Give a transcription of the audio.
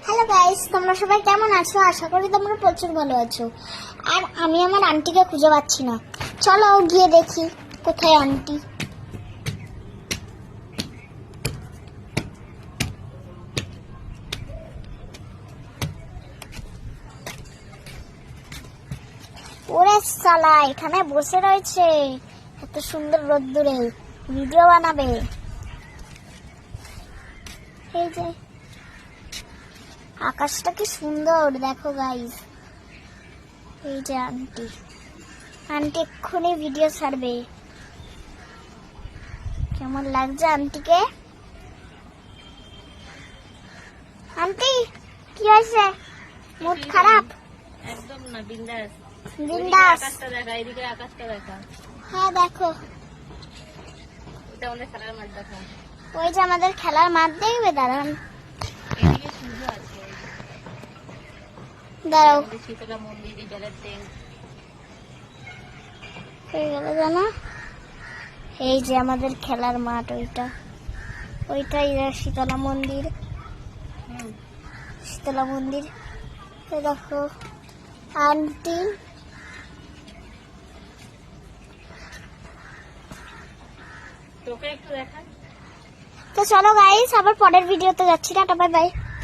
Hello guys, তোমরা সবাই কেমন আছো? আশা করি তোমরা প্রচুর ভালো আছো। আর আমি আমার আন্টিকে খুঁজে পাচ্ছি না। চলো গিয়ে দেখি কোথায় আন্টি। ওরে শালা, এখানে বসে রয়েছে এত সুন্দর রোদ্দুরে, ভিডিও বানাবে। এই যে আকাশটা কি সুন্দর দেখো গাইস। এই যে আন্টি, আন্টি এক্ষুনি ভিডিও ছাড়বে। কেমন লাগছে আন্টিকে? আন্টি কি হয়েছে? মুড খারাপ? একদম না, বিন্দাস। বিন্দাস। আকাশটা দেখা, এদিকে আকাশটা দেখা। হ্যাঁ দেখো, এটা আমাদের খেলার মাঠ দেখা। ওই যে আমাদের খেলার মাঠ, দেখবে? দাঁড়ান এদিকে সূর্য আছে, দাঁড়াও, আমাদের শীতলা মন্দির, জলের ট্যাঙ্ক। হয়ে গেল জানো? এই যে আমাদের খেলার মাঠ, ওইটাই শীতলা মন্দির। শীতলা মন্দির। এই দেখো আন্টি। তোকে একটু দেখা। তো চলো গাইস, আবার পরের ভিডিওতে যাচ্ছি। Tata, bye bye.